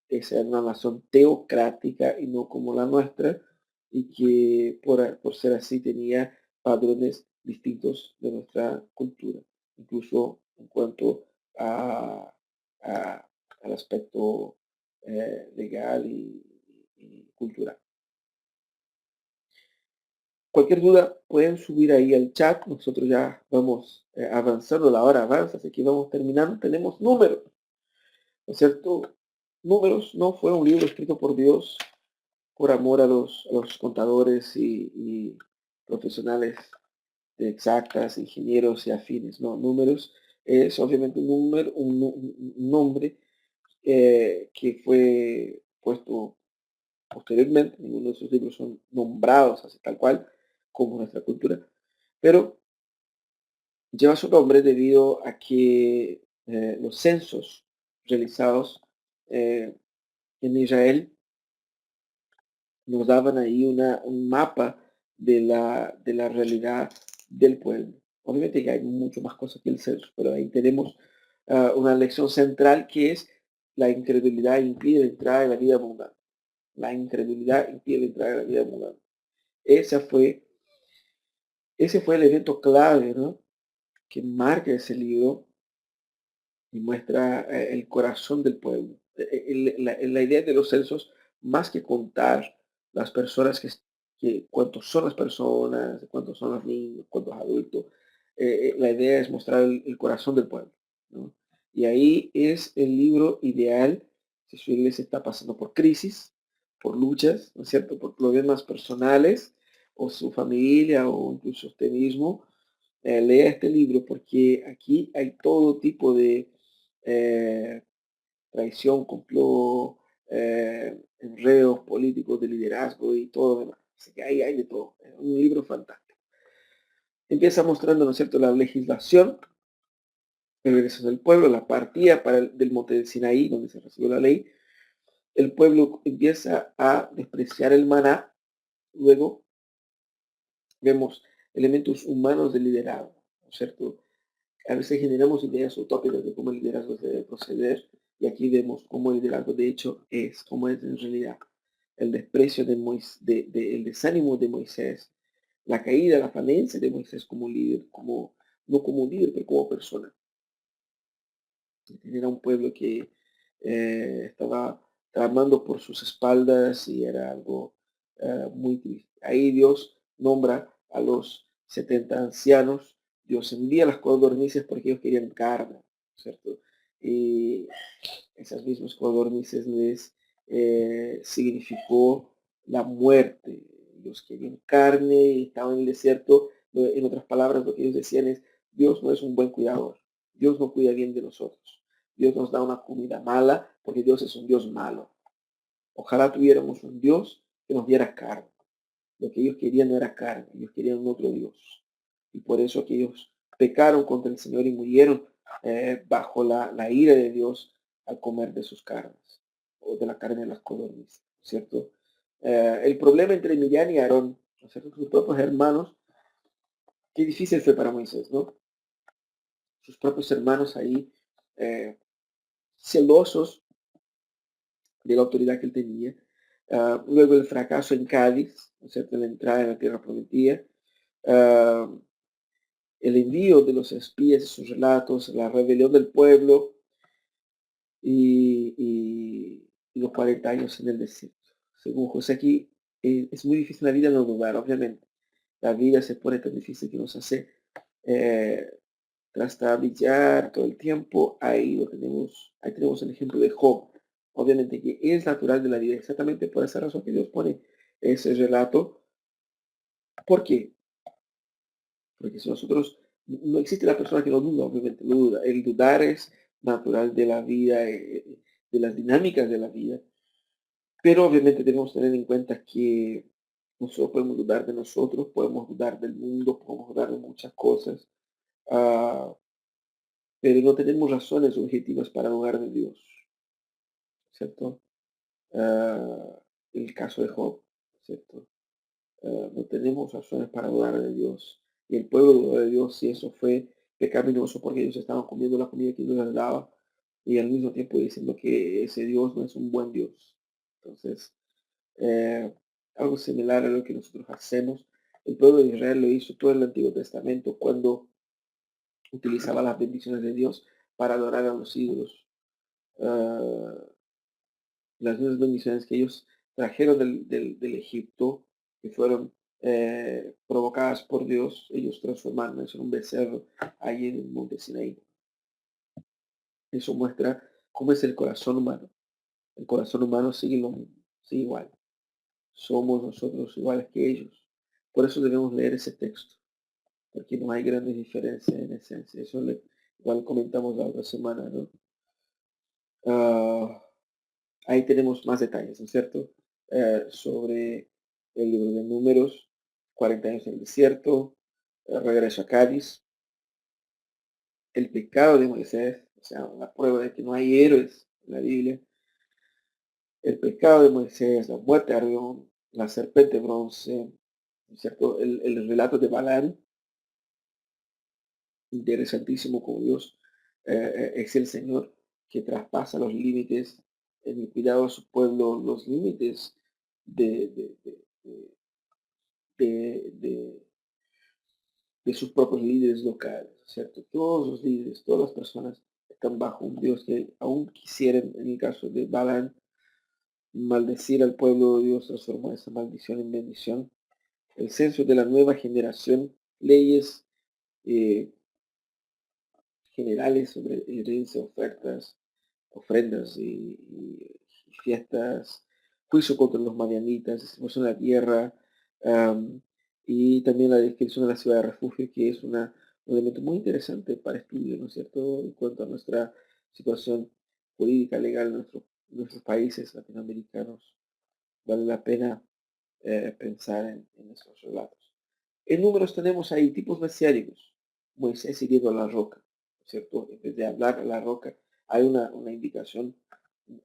[SPEAKER 1] esa es una nación teocrática y no como la nuestra, y que por ser así tenía patrones distintos de nuestra cultura, incluso en cuanto a, a- al aspecto legal y cultural. Cualquier duda pueden subir ahí al chat, nosotros ya vamos avanzando, la hora avanza, así que vamos terminando. Tenemos números, ¿no es cierto? Números no fue un libro escrito por Dios por amor a los contadores y profesionales de exactas, ingenieros y afines, ¿no? Números es obviamente un número, un nombre que fue puesto posteriormente, ninguno de sus libros son nombrados así tal cual como nuestra cultura, pero lleva su nombre debido a que los censos realizados eh, en Israel nos daban ahí un mapa de la realidad del pueblo. Obviamente que hay mucho más cosas que el censo, pero ahí tenemos una lección central que es la incredulidad impide la entrada de la vida abundante. La incredulidad impide la entrada de la vida abundante. Esa fue, ese fue el evento clave, ¿no? Que marca ese libro y muestra el corazón del pueblo. La idea de los censos, más que contar las personas cuántos son las personas, cuántos son los niños, cuántos adultos, la idea es mostrar el corazón del pueblo, ¿no? Y ahí es el libro ideal si su iglesia está pasando por crisis, por luchas, ¿no es cierto?, por problemas personales, o su familia, o incluso usted mismo, lea este libro porque aquí hay todo tipo de eh, traición, complot, enredos políticos de liderazgo y todo lo demás. Así que ahí hay de todo. Es un libro fantástico. Empieza mostrando, ¿no es cierto?, la legislación, el regreso del pueblo, la partida del monte de Sinaí, donde se recibió la ley. El pueblo empieza a despreciar el maná. Luego vemos elementos humanos de liderazgo, ¿no es cierto? A veces generamos ideas utópicas de cómo el liderazgo debe proceder y aquí vemos cómo el liderazgo de hecho es, cómo es en realidad. El desprecio el desánimo de Moisés, la caída, la falencia de Moisés como líder, no como líder, pero como persona. Era un pueblo que estaba tramando por sus espaldas y era algo muy triste. Ahí Dios nombra a los 70 ancianos, Dios envía las codornices porque ellos querían carne, ¿cierto? Y esas mismas codornices les significó la muerte. Ellos querían carne y estaban en el desierto. En otras palabras, lo que ellos decían es, Dios no es un buen cuidador. Dios no cuida bien de nosotros. Dios nos da una comida mala porque Dios es un Dios malo. Ojalá tuviéramos un Dios que nos diera carne. Lo que ellos querían no era carne, ellos querían otro Dios. Y por eso que ellos pecaron contra el Señor y murieron bajo la ira de Dios al comer de sus carnes, o de la carne de las codornices, ¿cierto? El problema entre Miriam y Aarón, ¿no es cierto? Sus propios hermanos, qué difícil fue para Moisés, ¿no? Sus propios hermanos ahí, celosos de la autoridad que él tenía. Luego el fracaso en Cádiz, ¿no es cierto?, en la entrada en la tierra prometida. Uh, el envío de los espías y sus relatos, la rebelión del pueblo y los 40 años en el desierto. Según José aquí, es muy difícil la vida no dudar, obviamente. La vida se pone tan difícil que nos hace eh, trastabillar todo el tiempo. Ahí tenemos el ejemplo de Job. Obviamente que es natural de la vida, exactamente por esa razón que Dios pone ese relato. ¿Por qué? Porque si nosotros, no existe la persona que no duda, obviamente, no duda. El dudar es natural de la vida, de las dinámicas de la vida. Pero obviamente debemos tener en cuenta que nosotros podemos dudar de nosotros, podemos dudar del mundo, podemos dudar de muchas cosas, ah, pero no tenemos razones objetivas para dudar de Dios, ¿cierto? Ah, el caso de Job, ¿cierto? No tenemos razones para dudar de Dios. Y el pueblo dudó de Dios y eso fue pecaminoso porque ellos estaban comiendo la comida que Dios les daba y al mismo tiempo diciendo que ese Dios no es un buen Dios. Entonces, eh, algo similar a lo que nosotros hacemos. El pueblo de Israel lo hizo todo el Antiguo Testamento cuando utilizaba las bendiciones de Dios para adorar a los ídolos. Ah, las mismas bendiciones que ellos trajeron del Egipto, que fueron provocadas por Dios, ellos transformaron eso en un becerro ahí en el monte Sinaí. Eso muestra cómo es el corazón humano. El corazón humano sigue lo mismo, sigue igual. Somos nosotros iguales que ellos. Por eso debemos leer ese texto, porque no hay grandes diferencias en esencia. Eso igual comentamos la otra semana, ¿no? Ah, ahí tenemos más detalles, ¿no es cierto? Sobre el libro de Números, 40 años en el desierto, el regreso a Cádiz, el pecado de Moisés, o sea, la prueba de que no hay héroes en la Biblia, el pecado de Moisés, la muerte de Aarón, la serpiente de bronce, ¿no es cierto? El relato de Balaam, interesantísimo como Dios es el Señor que traspasa los límites en el cuidado a su pueblo, los límites de, de, de, de, de sus propios líderes locales, ¿cierto? Todos los líderes, todas las personas están bajo un Dios que aún quisieran, en el caso de Balán, maldecir al pueblo de Dios, transformó esa maldición en bendición. El censo de la nueva generación, leyes eh, generales sobre herencia, ofertas, ofrendas y fiestas, juicio contra los madianitas, distribución de la tierra, y también la descripción de la ciudad de refugio, que es un elemento muy interesante para estudio, ¿no es cierto?, en cuanto a nuestra situación jurídica, legal en nuestros países latinoamericanos. Vale la pena pensar en esos relatos. En Números tenemos ahí tipos mesiánicos. Moisés hiriendo a la roca, ¿cierto? En vez de hablar a la roca, hay una indicación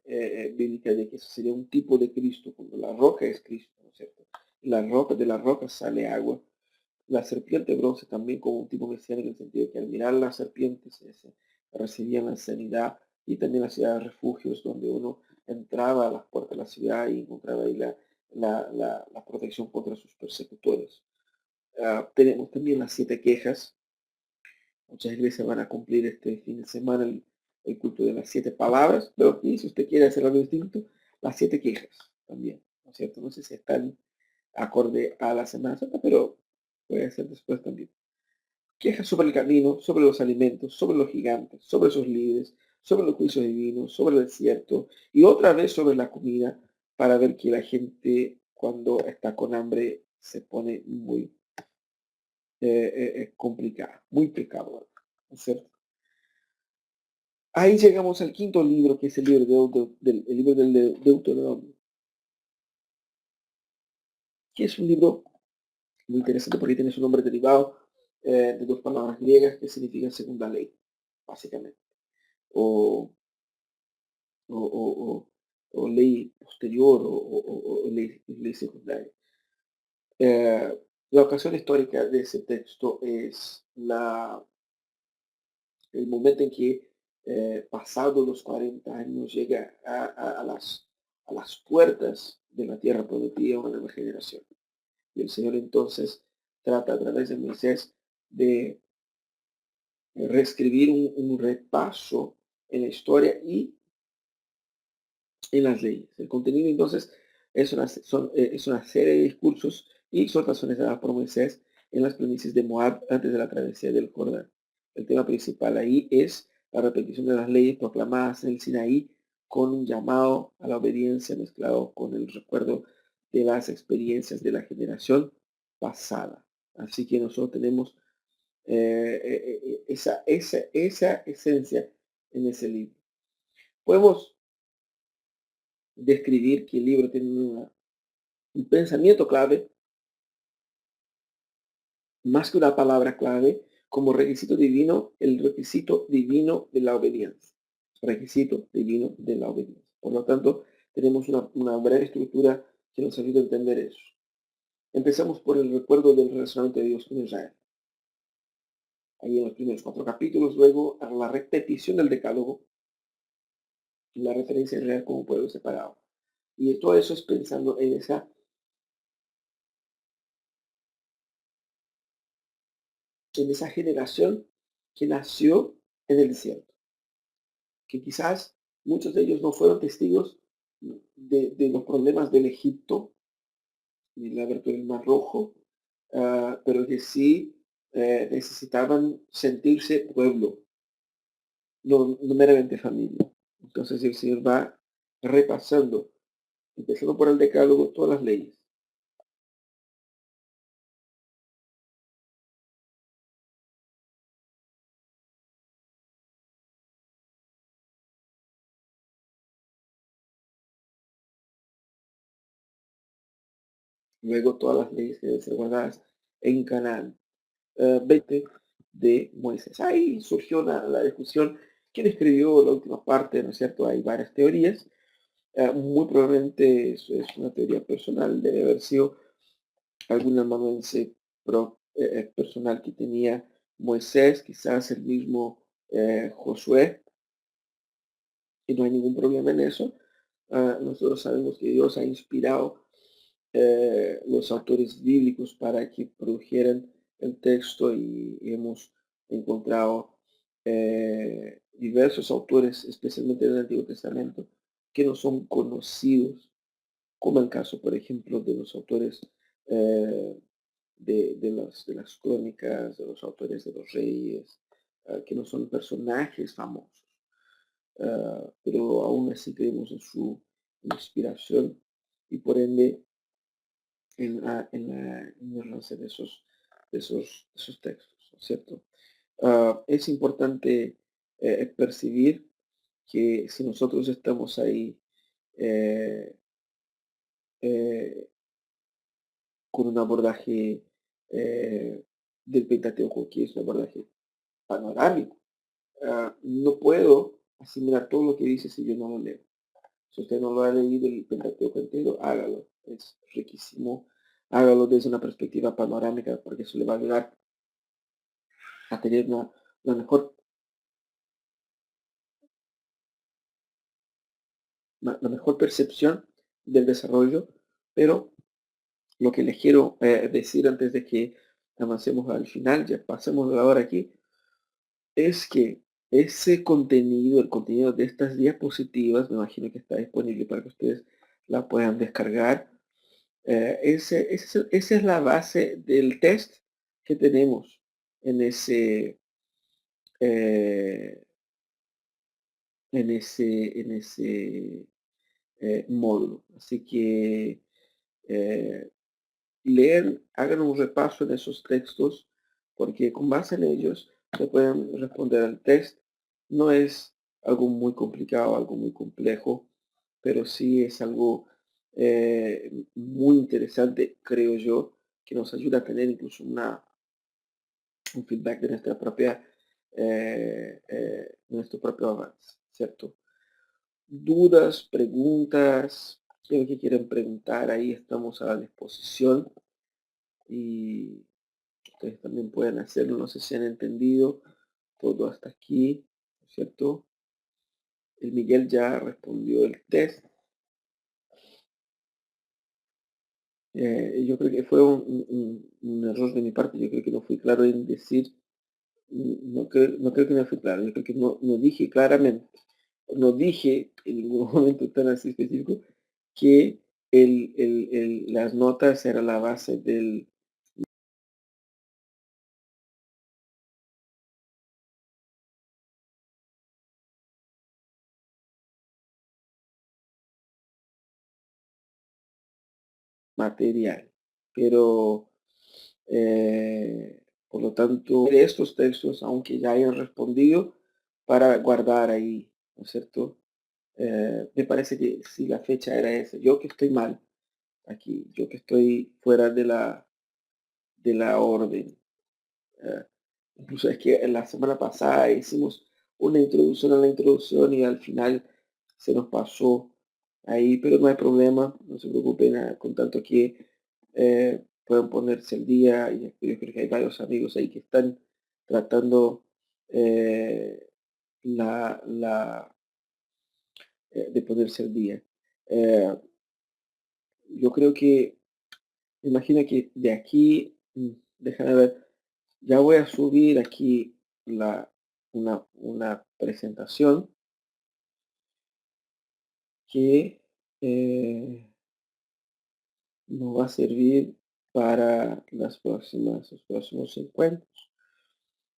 [SPEAKER 1] bíblica de que eso sería un tipo de Cristo, cuando la roca es Cristo, ¿no es cierto? De la roca sale agua. La serpiente bronce también como un tipo mesiánico en el sentido de que al mirar las serpientes recibían la sanidad y también la ciudad de refugios donde uno entraba a las puertas de la ciudad y encontraba ahí la protección contra sus persecutores. Tenemos también las 7 quejas. Muchas iglesias van a cumplir este fin de semana el culto de las 7 palabras, pero aquí, si usted quiere hacer algo distinto, las 7 quejas también, ¿no es cierto? No sé si están acorde a la Semana Santa, pero puede ser después también. Quejas sobre el camino, sobre los alimentos, sobre los gigantes, sobre sus líderes, sobre los juicios divinos, sobre el desierto y otra vez sobre la comida para ver que la gente cuando está con hambre se pone muy complicada, muy pecadora, ¿no es cierto? Ahí llegamos al quinto libro, que es el libro, el libro del Deuteronomio, que es un libro muy interesante porque tiene su nombre derivado de dos palabras griegas que significan segunda ley, básicamente, o, o, o- o- o ley posterior o ley secundaria. La ocasión histórica de ese texto es el momento en que, pasados los 40 años, llega a las puertas de la tierra prometida una nueva generación. Y el Señor entonces trata a través de Moisés de reescribir un repaso en la historia y en las leyes. El contenido entonces es una serie de discursos y exhortaciones dadas por Moisés en las planicies de Moab antes de la travesía del Jordán. El tema principal ahí es la repetición de las leyes proclamadas en el Sinaí con un llamado a la obediencia mezclado con el recuerdo de las experiencias de la generación pasada. Así que nosotros tenemos esa esencia en ese libro. Podemos describir que el libro tiene un pensamiento clave, más que una palabra clave, como requisito divino, el requisito divino de la obediencia. Requisito divino de la obediencia. Por lo tanto, tenemos una breve estructura que nos ayuda a entender eso. Empezamos por el recuerdo del relacionamiento de Dios con Israel. Ahí en los primeros 4 capítulos, luego a la repetición del decálogo, la referencia a Israel como pueblo separado. Y todo eso es pensando en esa en esa generación que nació en el desierto, que quizás muchos de ellos no fueron testigos de los problemas del Egipto, ni la abertura del Mar Rojo, pero que sí necesitaban sentirse pueblo, no meramente familia. Entonces el Señor va repasando, empezando por el decálogo, todas las leyes. Luego todas las leyes que deben ser guardadas en Canaán. 20 de Moisés. Ahí surgió la discusión. ¿Quién escribió la última parte? ¿No es cierto? Hay varias teorías. Muy probablemente es una teoría personal, debe haber sido algún amanuense personal que tenía Moisés, quizás el mismo Josué, y no hay ningún problema en eso. Nosotros sabemos que Dios ha inspirado los autores bíblicos para que produjeran el texto y hemos encontrado diversos autores, especialmente del Antiguo Testamento, que no son conocidos, como el caso, por ejemplo, de los autores eh, de las crónicas, de los autores de los reyes, que no son personajes famosos, pero aún así creemos en su inspiración y por ende en la ignorancia de esos textos, ¿no es cierto? Es importante percibir que si nosotros estamos ahí eh, eh, con un abordaje del Pentateuco, que es un abordaje panorámico, no puedo asimilar todo lo que dice si yo no lo leo. Si usted no lo ha leído el Pentateuco entero, hágalo. Es riquísimo. Hágalo desde una perspectiva panorámica porque eso le va a ayudar a tener una mejor, la mejor percepción del desarrollo. Pero lo que les quiero decir antes de que avancemos al final, ya pasemos de la hora aquí, es que ese contenido, el contenido de estas diapositivas, me imagino que está disponible para que ustedes la puedan descargar. Esa es la base del test que tenemos en eh, ese módulo. Así que eh, leer, hagan un repaso en esos textos, porque con base en ellos se pueden responder al test. No es algo muy complicado, algo muy complejo, pero sí es algo muy interesante, creo yo, que nos ayuda a tener incluso un feedback de nuestro propio avance, ¿cierto? Dudas, preguntas, lo que quieren preguntar, ahí estamos a la disposición y ustedes también pueden hacerlo, no sé si han entendido todo hasta aquí, ¿cierto? El Miguel ya respondió el test. Yo creo que fue un error de mi parte, yo creo que no fui claro en decir, no creo que no fui claro, yo creo que no dije claramente, no dije en ningún momento tan así específico que las notas eran la base del material, pero por lo tanto, de estos textos, aunque ya hayan respondido, para guardar ahí, ¿no es cierto? Me parece que si la fecha era esa, yo que estoy mal aquí, yo que estoy fuera de la orden. eh, Incluso es que en la semana pasada hicimos una introducción a la introducción y al final se nos pasó ahí, pero no hay problema, no se preocupen, con tanto que pueden ponerse el día y yo creo que hay varios amigos ahí que están tratando eh, de ponerse el día. Eh, yo creo que, me imagino que de aquí, déjame ver, Ya voy a subir aquí una presentación que nos va a servir para los próximos encuentros.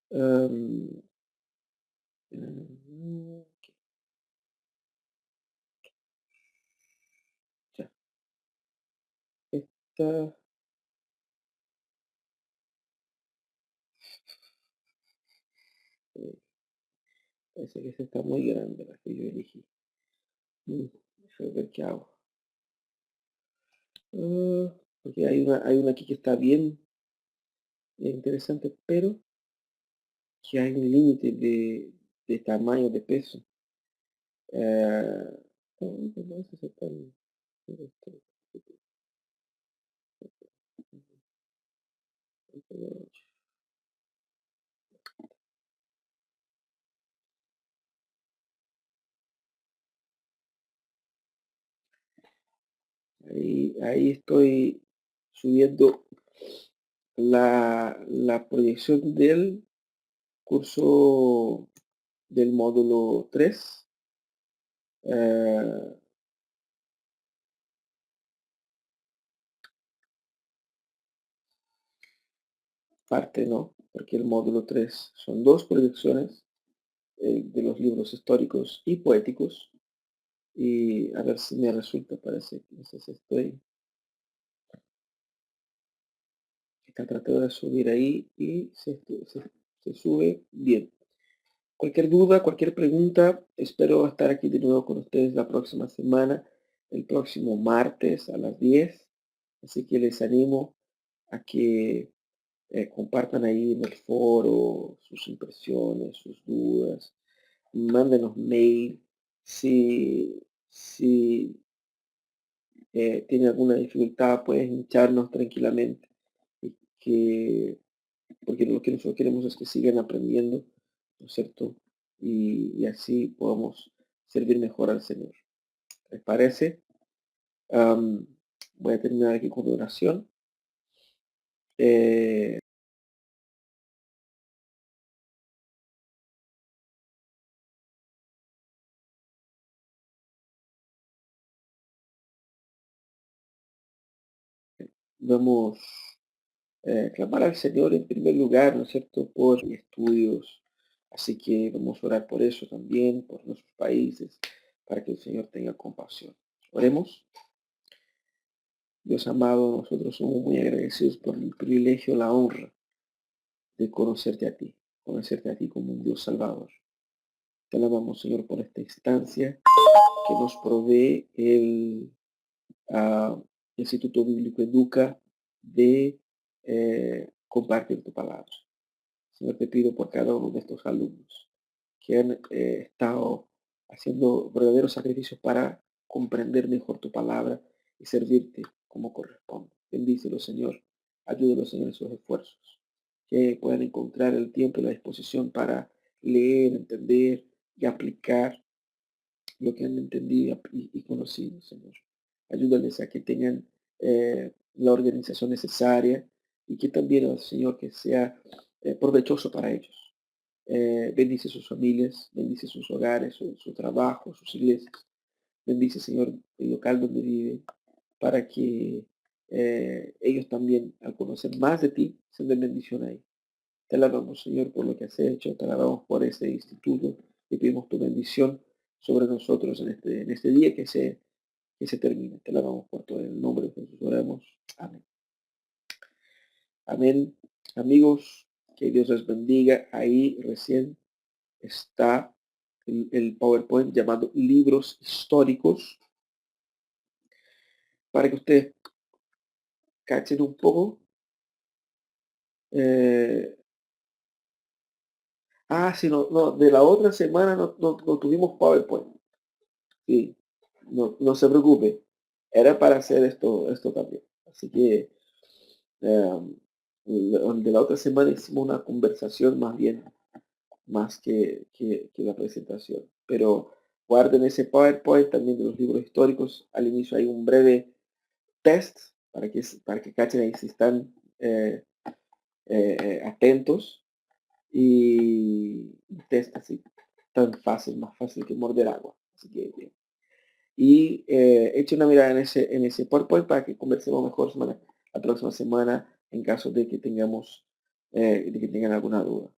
[SPEAKER 1] Em, mm, ya, esta, eh, parece que esta está muy grande la que yo elegí. Déjame ver qué hago. Porque hay una aquí que está bien interesante, pero que hay un límite de tamaño, de peso. No, eso se puede- Ahí estoy subiendo la proyección del curso del módulo 3. eh, Parte no, porque el módulo 3 son dos proyecciones de los libros históricos y poéticos. Y a ver si me resulta, parece que no sé si está tratando de subir ahí y se sube bien. Cualquier duda, cualquier pregunta, espero estar aquí de nuevo con ustedes la próxima semana, el próximo martes a las 10. Así que les animo a que compartan ahí en el foro sus impresiones, sus dudas, mándenos mail si tienen alguna dificultad, pueden hincharnos tranquilamente, y porque lo que nosotros queremos es que sigan aprendiendo, ¿no es cierto? Y así podamos servir mejor al Señor. ¿Les parece? Am, Voy a terminar aquí con oración. Eh, Vamos clamar al Señor en primer lugar, ¿no es cierto?, por estudios. Así que vamos a orar por eso también, por nuestros países, para que el Señor tenga compasión. Oremos. Dios amado, nosotros somos muy agradecidos por el privilegio, la honra de conocerte a ti como un Dios salvador. Te alabamos, Señor, por esta instancia que nos provee el Instituto Bíblico Educa de compartir tu palabra. Señor, te pido por cada uno de estos alumnos que han estado haciendo verdaderos sacrificios para comprender mejor tu palabra y servirte como corresponde. Bendícelo, Señor. Ayúdelo, Señor, en sus esfuerzos. Que puedan encontrar el tiempo y la disposición para leer, entender y aplicar lo que han entendido y conocido, Señor. Ayúdales a que tengan la organización necesaria y que también, oh, Señor, que sea provechoso para ellos. Bendice sus familias, bendice sus hogares, su trabajo, sus iglesias. Bendice, Señor, el local donde vive, para que ellos también, al conocer más de ti, sean de bendición ahí. Te alabamos, Señor, por lo que has hecho. Te alabamos por este instituto. Y pedimos tu bendición sobre nosotros en este día que se termina. Te alabamos por todo. En el nombre de Jesús oramos. Amén. Amén. Amigos, que Dios les bendiga. Ahí recién está el PowerPoint llamado Libros Históricos, para que ustedes cachen un poco. Eh, sí, no, no, de la otra semana no tuvimos PowerPoint. Sí, no se preocupe. Era para hacer esto también. Así que de la otra semana hicimos una conversación más bien, más que la presentación. Pero guarden ese PowerPoint también de los libros históricos. Al inicio hay un breve test para que cachen ahí si están atentos y test así, tan fácil, más fácil que morder agua. Así que bien. Y eche una mirada en ese PowerPoint para que conversemos mejor la próxima semana en caso de que tengamos, de que tengan alguna duda.